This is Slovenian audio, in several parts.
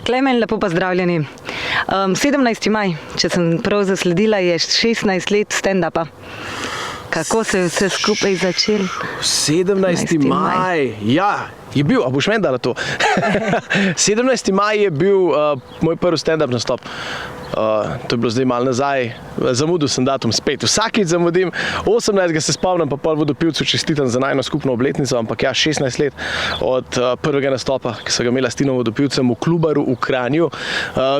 Klemen, lepo pozdravljeni. 17. maj, če sem prav zasledila, je 16 let stand-upa. Kako se je vse skupaj začel? 17. maj, ja, je bil, a boš meni dala to? 17. maj je bil moj prvi stand-up nastop. To je bilo zdaj malo nazaj, zamudil sem datum spet, vsakič zamudim, 18. se spomnim, pa pol Vodopivcu čestitam za najno skupno obletnico, ampak ja, 16 let od prvega nastopa, ki so ga imela s Tinom Vodopivcem v Klubaru v Kranju.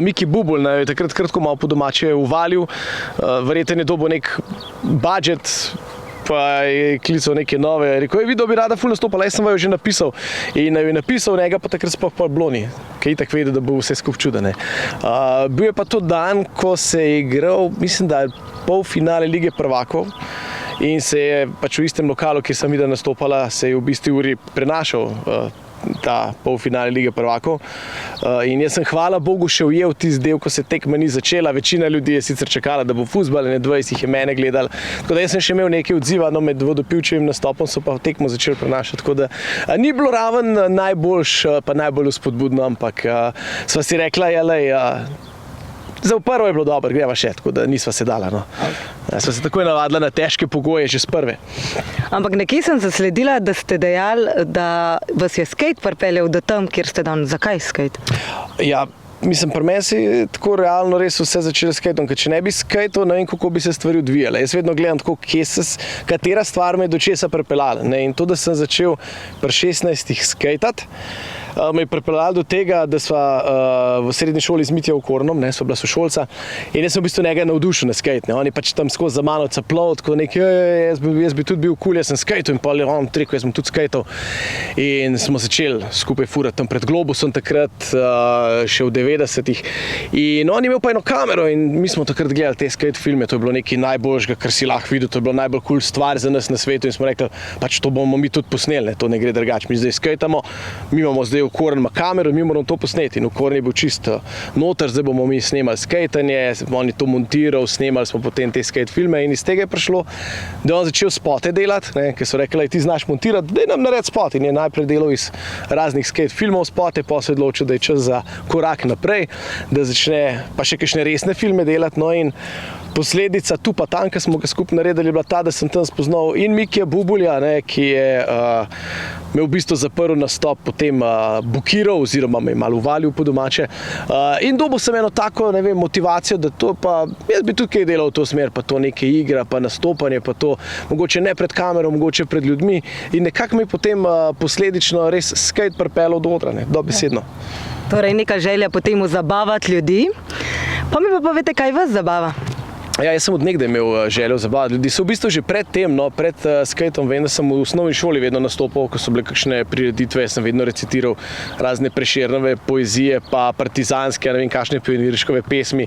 Miki Bubul je takrat kratko malo po domače uvalil, verjetno je dobil nek budžet, pa je klical neke nove, rekel je, videl bi rada ful nastopala, jaz sem jo že napisal in jo je napisal njega, pa takrat sploh pa bloni, ki je itak vedel, da bo vse skup čudene. Bil je pa to dan, ko se je igral, mislim, da je polfinale Lige prvakov in se je pač v istem lokalu, kjer sem videla nastopala, se je v bistvu uri prenašal ta polfinale Lige prvakov. In jaz sem, hvala Bogu, še ujel tisti del, ko se tekma ni začela. Večina ljudi je sicer čakala, da bo fuzbal, 20 jih je mene gledali. Tako da jaz sem še imel nekaj odziva, no med Vodopivčevim nastopom so pa tekmo začeli prenašati. Tako da ni bilo raven najboljš, pa najbolj vzpodbudno, ampak sva si rekla, jelej, za v prvo je bilo dobro, greva še, tako da nisva se dala. No. Sva se takoj navadila na težke pogoje že s prve. Ampak nekje sem zasledila, da ste dejali, da vas je skate pripeljal do tam, kjer ste dan. Zakaj skate? Ja, mislim, pri meni se je tako realno res vse začelo s skateom, ker če ne bi skateal, ne vem, kako bi se stvari odvijale. Jaz vedno gledam tako, katera stvar me je do česa pripeljala. In to, da sem začel pri 16 skatati, me je pripeljalo do tega, da sva v srednji šoli z Mitjo Okornom, sva bila sošolca in jaz sem v bistvu njega navdušil na skate. On je pač tam skozi za mano caplal, tako jaz bi tudi bil cool, jaz sem skateal in pol je on rekel, jaz sem tudi skateal. In smo začeli skupaj furati tam pred Globusom takrat, še v 90-ih. In on je imel pa eno kamero in mi smo takrat gledali te skate filme, to je bilo nekaj najboljšega, kar si lahko videl, to je bilo najbolj cool stvar za nas na svetu in smo rekli, pač to bomo mi tudi posneli, to ne gre drugače. Mi zdaj skatamo, mi imamo zdaj Okorn ima kamero, mi moramo to posneti in Okorn je bil čisto noter, zdaj bomo mi snemali skatanje, on je to montiral, snemali smo potem te skate filme in iz tega je prišlo, da je on začel spote delati, ker so rekli, ti znaš montirati, daj nam naredi spot in je najprej delal iz raznih skate filmov spote, pa se je odločil, da je čas za korak naprej, da začne pa še kakšne resne filme delati, no in posledica tu pa tam, ki smo ga skupaj naredili, je bila ta, da sem tam spoznal in Mikija Bubulja, ki je me v bistvu zaprl nastop, potem bukiral oziroma me je malo uvalil po domače. In dobil sem eno tako, ne vem, motivacijo, da to pa, jaz bi tudi kaj delal v to smer, pa to neke igra, pa nastopanje, pa to mogoče ne pred kamero, mogoče pred ljudmi. In nekako me je potem posledično res skate pripeljal do odra, dobesedno. Torej neka želja potem zabavati ljudi. Pa mi pa povete, kaj vas zabava? Ja, jaz sem od nekdaj imel željo zabavati ljudi. So v bistvu že pred tem, pred skateom, vem, da sem v osnovni šoli vedno nastopal, ko so bile kakšne prireditve, sem vedno recitiral razne Prešernove poezije, pa partizanske, ne vem, kakšne pionirškove pesmi.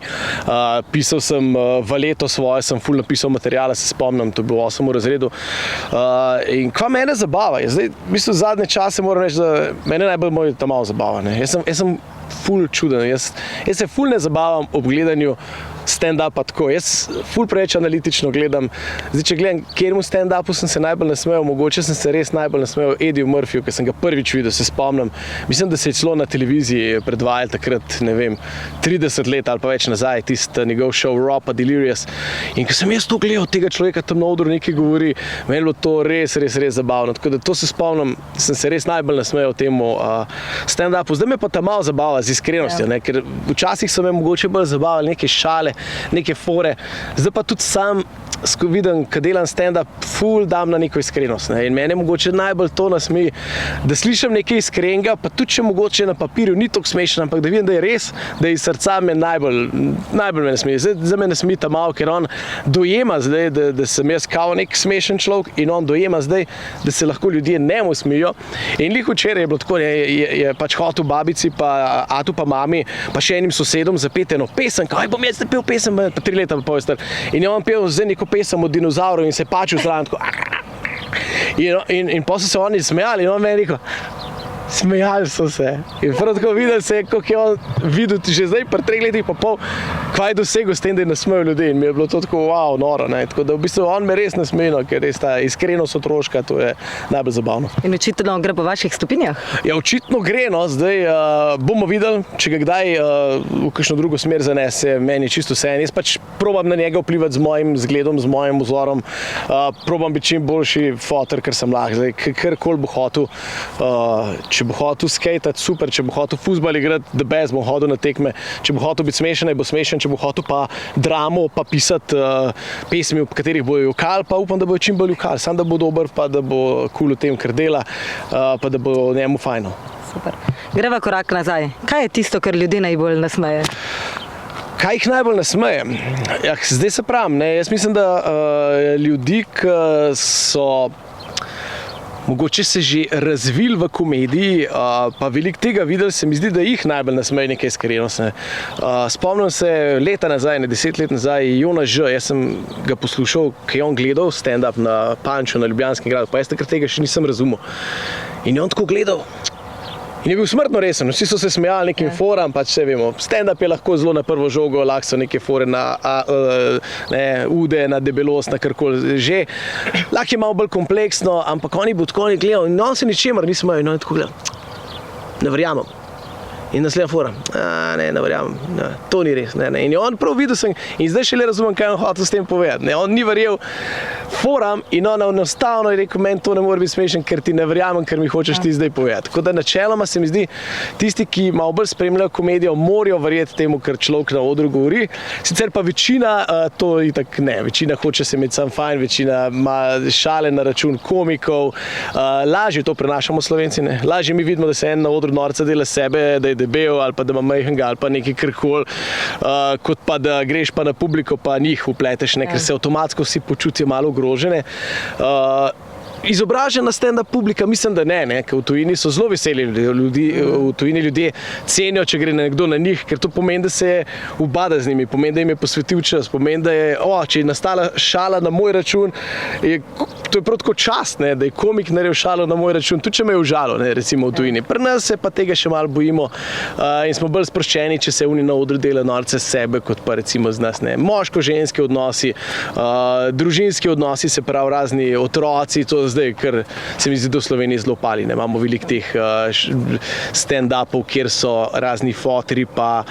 Pisal sem valeto svoje, sem ful napisal materijala, se spomnim, to je bilo v 8. razredu. In kva mene zabava? Zdaj, v bistvu zadnje čase moram reči, da mene najbolj moj ta malo zabava. Jaz sem ful čuden, jaz se ful ne zabavam ob gledanju stand-upa tako. Jaz ful preveč analitično gledam. Zdaj, če gledam, kjeremu stand-upu sem se najbolj nasmejal, mogoče sem se res najbolj nasmejal Eddieju Murphyju, ker sem ga prvič videl, se spomnim. Mislim, da se je celo na televiziji predvajal takrat, ne vem, 30 let ali pa več nazaj, tisti njegov show Raw pa Delirious. In ko sem jaz to gledal, tega človeka tam na odru nekaj govori, meni je bilo to res zabavno. Tako da to se spomnim, sem se res najbolj nasmejal temu stand-upu. Zdaj me pa ta malo zabava z iskrenostjo, ker včasih so me mogoče bolj zabavali neke šale, neke fore. Zdaj pa tudi sam vidim, ko delam stand-up, ful dam na neko iskrenost. In mene mogoče najbolj to nasmeji, da slišim nekaj iskrenega, pa tudi če mogoče na papirju ni toliko smešno, ampak da vidim, da je res, da iz srca me najbolj me nasmeji. Zdaj me nasmeji ta malo, ker on dojema zdaj, da sem jaz kao nek smešen človek in on dojema zdaj, da se lahko ljudje njemu smejijo. In lih včeraj je bilo tako, je pač hotel babici, pa atu pa mami, pa še enim sosedom zapeti eno pesem, kaj bom jaz zapel pesem, pa 3 leta pa pol je star. In je on pel zdaj neko pesem od dinozavrov in se je pačil zraven tako. In potem so se oni smejali in on meni rekel, smejali so se. In prav tako videli se, kako je on videl že zdaj pri 3 letih pa pol, kaj dosegel s tem, da je nasmejal ljudi in mi je bilo to tako wow, noro. Ne? Tako da v bistvu on me res nasmeji, no, ker res ta iskrenost otroška, to je najbolj zabavno. In očitno gre po vaših stopinjah? Ja, očitno gre, no, zdaj bomo videli, če ga kdaj v kakšno drugo smer zanese, meni je čisto vseeno. Jaz pač probam na njega vplivati z mojim zgledom, z mojim vzorom, probam biti čim boljši fotor, ker sem lahko. Zdaj, karkoli bo hotel, če bo hotel skatati, super, če bo hotel fuzbal igrati, the best, bom hodil na tekme, če bo hotel biti smešen, bo smešen, če bo hotel pa dramo, pa pisati pesmi, v katerih bojo jokal, pa upam, da bo čim bolj jokal, samo da bo dober, pa da bo cool v tem, kar dela, pa da bo njemu fajno. Super. Greva korak nazaj. Kaj je tisto, kar ljudi najbolj nasmeje? Kaj jih najbolj nasmeje? Ja, zdaj se pravim, ne, jaz mislim, da ljudi, ki so mogoče se že razvili v komediji, pa veliko tega videli, se mi zdi, da jih najbolj nasmeje neka iskrenost. Spomnim se leta nazaj, 10 let nazaj, Jonas Ž, jaz sem ga poslušal, ki je on gledal stand-up na Panču, na Ljubljanskem gradu, pa jaz takrat tega še nisem razumel. In je on tako gledal. In je bil smrtno resen, vsi so se smejali nekim foram, pač vse vemo, stand-up je lahko zelo na prvo žogo, lahko so neke fore na ude, na debelost, na karkoli že. Lahko je malo bolj kompleksno, ampak oni bo tako gledal in on se ničemer ni smejal in on je tako gledal. Ne verjamem. In naslednja fora, ne verjamem, to ni res. Ne. In je on prav videl sem, in zdaj šele razumem, kaj on hotel s tem povedati. Ne. On ni verjel foram in on enostavno je rekel, meni to ne more biti smešen, ker ti ne verjamem, ker mi hočeš ti zdaj povedati. Tako da načeloma se mi zdi, tisti, ki malo bolj spremljajo komedijo, morajo verjeti temu, kar človek na odru govori. Sicer pa večina, to itak ne, večina hoče se imeti sam fajn, večina ima šale na račun komikov, lažje to prenašamo Slovenci, ne. Lažje mi vidimo, da se en na odru norca dela sebe, da je debel ali pa da ima majhnega ali pa nekaj karkoli, kot pa da greš pa na publiko pa njih vpleteš, ne, ker se avtomatsko vsi počutijo malo ogrožene. Izobražena stand-up publika, mislim, da ne, ker v tujini so zelo veseli ljudi, v tujini ljudje cenijo, če gre nekdo na njih, ker to pomeni, da se ubada z njimi, pomeni, da jim je posvetil čas, pomeni, da je, če je nastala šala na moj račun, to je prav tako čast, ne, da je komik naredil šalo na moj račun, tudi če me je užalil, ne, recimo v tujini. Pri nas se pa tega še malo bojimo in smo bolj sproščeni, če se oni na odru dela norce s sebe, kot pa recimo z nas, ne. Moško-ženski odnosi, družinski odnosi, se pravi razni otroci, to zdaj, ker se mi zdi, da v Sloveniji zelo pali. Ne? Imamo veliko teh stand-upov, kjer so razni fotri pa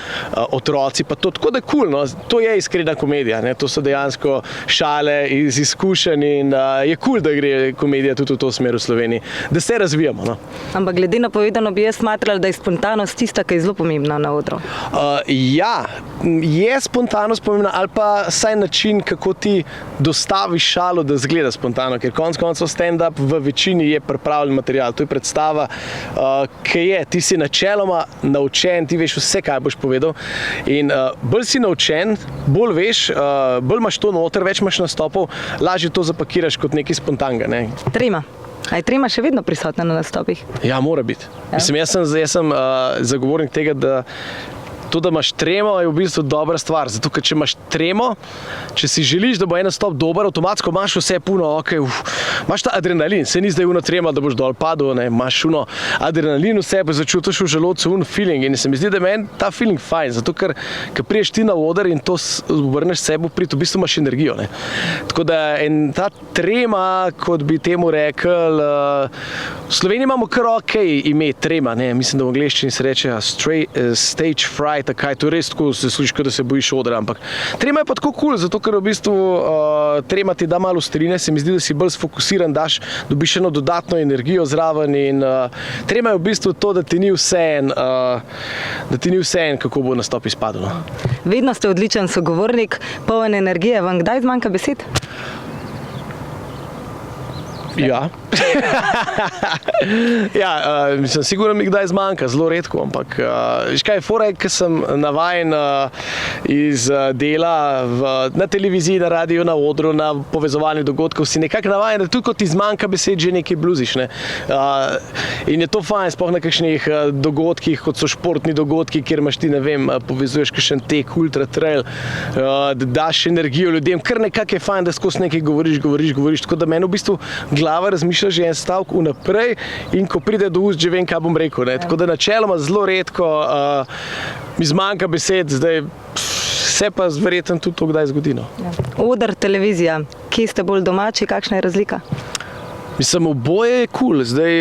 otroci, pa to tako da cool, no? To je iskrena komedija, ne? To so dejansko šale iz izkušenj in je cool, da gre komedija tudi v to smer v Sloveniji, da se razvijamo. No? Ampak glede na povedano bi jaz smatrala, da je spontanost tista, ki je zelo pomembna na odru. Ja, je spontanost pomembna, ali pa saj način, kako ti dostaviš šalo, da zgleda spontano, ker konec koncev stand-up v večini je pripravljen material. To je predstava, ki je, ti si načeloma naučen, ti veš vse, kaj boš povedal. In bolj si naučen, bolj veš, bolj imaš to noter, več imaš nastopov, lažje to zapakiraš kot nekaj spontanega. Ne? Trema. A je trema še vedno prisotna na nastopih? Ja, mora biti. Ja. Mislim, jaz sem zagovornik tega, da to, da imaš tremo, je v bistvu dobra stvar. Zato, ker če imaš tremo, če si želiš, da bo en nastop dober, avtomatsko imaš vse puno, imaš ta adrenalin, se ni zdaj uno trema, da boš dol padel, ne, imaš uno adrenalin v sebi, začutiš v želodcu feeling in se mi zdi, da je meni ta feeling fajn, zato ker priješ ti na oder in to vrneš sebi v bistvu imaš energijo, ne. Tako da ta trema, kot bi temu rekel, v Sloveniji imamo kar ime trema, ne, mislim, da v angleščini se reče stage fright, kaj, to je res tako, se sliši, da se bojiš odra, ampak trema je pa tako cool, zato ker v bistvu trema ti da malo strine, se mi zdi, da si bolj sfokusiran, dobiš eno dodatno energijo zraven in trema je v bistvu to, da ti ni vseeno, kako bo nastop izpadel. No. Vedno ste odličen sogovornik, poln energije, vam kdaj zmanjka besed? Ja. Ja, mislim, sigurno mi kdaj zmanjka, zelo redko, ampak veš kaj, fora je, ker sem navajen iz dela na televiziji, na radiju, na odru, na povezovanju dogodkov, si nekako navajen, da tudi ko ti zmanjka besed, že nekaj bluziš, ne. In je to fajn, sploh na kakšnih dogodkih, kot so športni dogodki, kjer imaš ti, ne vem, povezuješ kakšen tek, ultra trail, da daš energijo ljudem, kar nekako je fajn, da skozi nekaj govoriš, tako da meni v bistvu glava razmišlja že en stavek vnaprej in ko pride do ust, že vem, kaj bom rekel. Ne? Tako da načeloma zelo redko mi zmanjka besed, zdaj se pa verjetno tudi to kdaj zgodi. No. Oder, televizija, kje ste bolj domači, kakšna je razlika? Mislim, oboje je kul. Zdaj,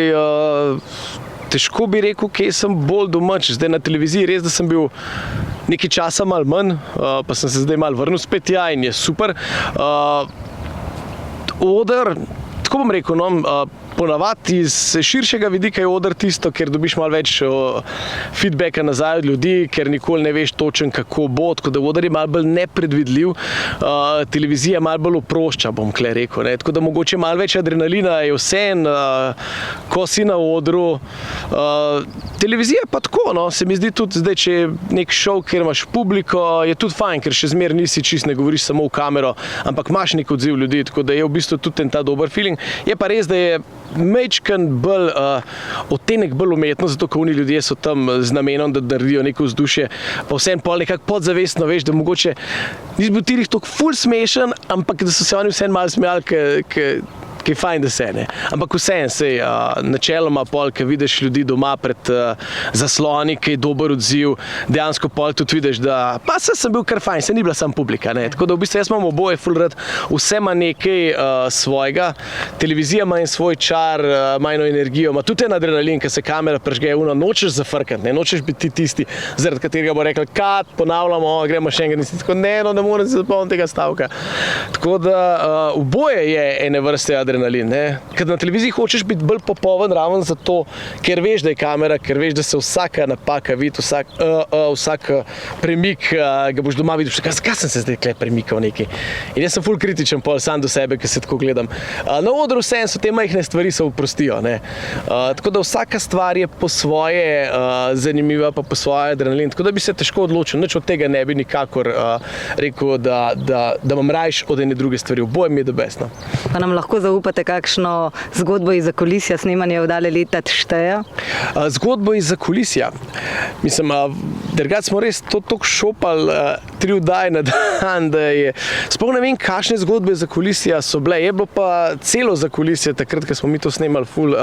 težko bi rekel, kje sem bolj domač. Zdaj na televiziji res, da sem bil nekaj časa malo manj, pa sem se zdaj malo vrnil spet in je super. Oder, tako bom rekel, no, ponavadi iz širšega vidika je oder tisto, ker dobiš malo več feedbacka nazaj od ljudi, ker nikoli ne veš točen, kako bo, tako da oder je malo bolj nepredvidljiv, televizija malo bolj oprošča, bom kle rekel, ne? Tako da mogoče malo več adrenalina je vseeno, ko si na odru. Televizija pa tako, no, se mi zdi tudi zdaj, če je nek šov, kjer imaš publiko, je tudi fajn, ker še zmer nisi čist, ne govoriš samo v kamero, ampak imaš nek odziv ljudi, tako da je v bistvu tudi ta dober feeling. Je pa res, da je majčken bolj odtenek bolj umetno, zato ker oni ljudje so tam z namenom, da naredijo neko vzdušje, pa vseeno pol nekako podzavestno veš, da mogoče nisi bil tirih toliko ful smešen, ampak da so se oni vseeno malo smejali, ki je fajn, da se ne. Ampak vseeno se načeloma pol, ki vidiš ljudi doma pred zasloni, ki je dober odziv, dejansko pol tudi vidiš, da pa sem bil kar fajn, se ni bila sam publika, ne. Tako da v bistvu jaz imam oboje ful rad, vse ima nekaj svojega, televizija ima en svoj čar, ima eno energijo, ima tudi en adrenalin, ki se kamera prežge, nočeš zafrkati, ne, nočeš biti tisti, zaradi katerega bo rekel, kat, ponavljamo, gremo še enkrat, nisi tako, ne morem se zapomniti tega stavka. Tako da oboje je ene vrste adrenalin. Ker na televiziji hočeš biti bolj popoln raven zato, ker veš, da je kamera, ker veš, da se vsaka napaka vidi, vsak premik ga boš doma videl, kaj sem se zdaj tukaj premikal nekaj. In jaz sem ful kritičen pol sam do sebe, ker se tako gledam. Na odru vseeno so te majhne stvari se oprostijo, ne. Tako da vsaka stvar je po svoje zanimiva, pa po svoje adrenalin, tako da bi se težko odločil, nič od tega ne bi nikakor rekel, da imam rajš od ene druge stvari, oboje mi je best, no. Pa nam lahko zaupate, kakšno zgodbo iz zakulisja snemanja Vdale leta šteje? Zgodbo iz zakulisja. Mislim, drugače smo res toliko šopali 3 vdaje na dan, da je... Sploh ne vem, kakšne zgodbe iz zakulisja so bile. Je bilo pa celo zakulisje takrat, ko smo mi to snemali ful,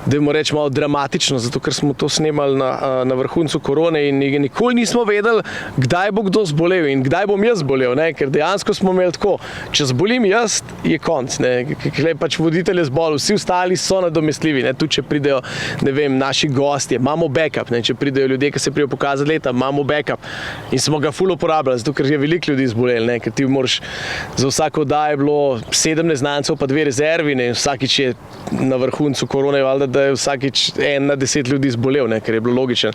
dajmo reči malo dramatično, zato ker smo to snemali na vrhuncu korone in nikoli nismo vedeli, kdaj bo kdo zbolel in kdaj bom jaz zbolel, ne? Ker dejansko smo imeli tako, če zbolim jaz, je konc, ne? Ker pač voditelj je zbolel, vsi ostali so nadomestljivi, ne? Tudi če pridejo, ne vem, naši gostje, imamo backup, ne? Če pridejo ljudje, ki se pridejo pokazati leta, imamo backup in smo ga ful uporabljali, zato ker je veliko ljudi zbolel, ne? Ker ti moraš, za vsako oddajo je bilo 7 neznancev pa 2 rezervi, ne? Vsakič je na vrhuncu korone, valjda, da je vsakič 1 na 10 ljudi zbolel, ne, ker je bilo logično.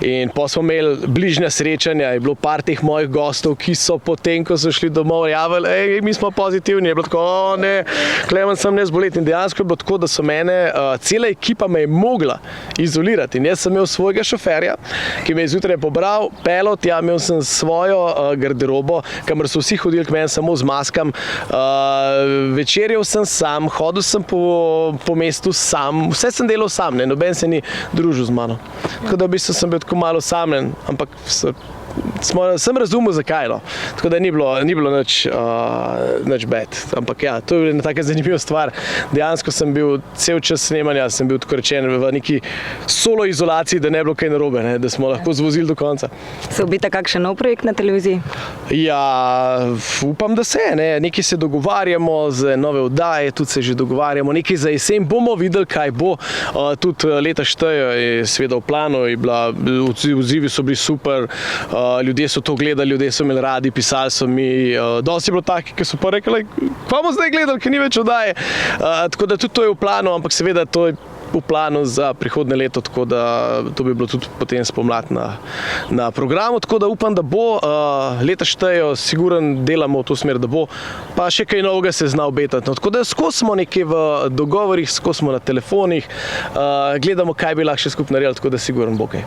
In potem smo imeli bližnja srečanja, je bilo par teh mojih gostov, ki so potem, ko so šli domov, javili, mi smo pozitivni, je bilo tako, ne, Klemen sem ne zboleti. In dejansko je bilo tako, da so mene, cela ekipa me je mogla izolirati. In jaz sem imel svojega šoferja, ki me je zjutraj pobral, pelot, imel sem svojo garderobo, kamor so vsi hodili k meni samo z maskam, večerjal sem sam, hodil sem po mestu sam, vse sem delal sam, ne, noben se ni družil z mano. Tako da v bistvu sem bil tako malo osamljen, ampak sem razumel zakaj, no. Tako da ni bilo nič bad. Ampak ja, to je ena taka zanimiva stvar. Dejansko sem bil cel čas snemanja, sem bil tako rečen v neki solo izolaciji, da ne bilo kaj narobe, ne, da smo lahko zvozili do konca. Se obeta kakšen nov projekt na televiziji? Ja, upam, da se, ne. Nekaj se dogovarjamo za nove oddaje, tudi se že dogovarjamo, nekaj za jesen, bomo videli, kaj bo. Tudi leta štejo je seveda v planu, odzivi so bili super, ljudje so to gledali, ljudje so imeli radi, pisali so mi, dosti je bilo takih, ki so pa rekli, kva bomo zdaj gledali, ker ni več oddaje. Tako da tudi to je v planu, ampak seveda to je v planu za prihodnje leto, tako da to bi bilo tudi potem spomlad na programu, tako da upam, da bo, leta štejo, siguren delamo v to smer, da bo, pa še kaj novega se zna obetati. No, tako da skozi smo nekje v dogovorih, skozi smo na telefonih, gledamo, kaj bi lahko še skupaj naredili, tako da siguren bo kaj.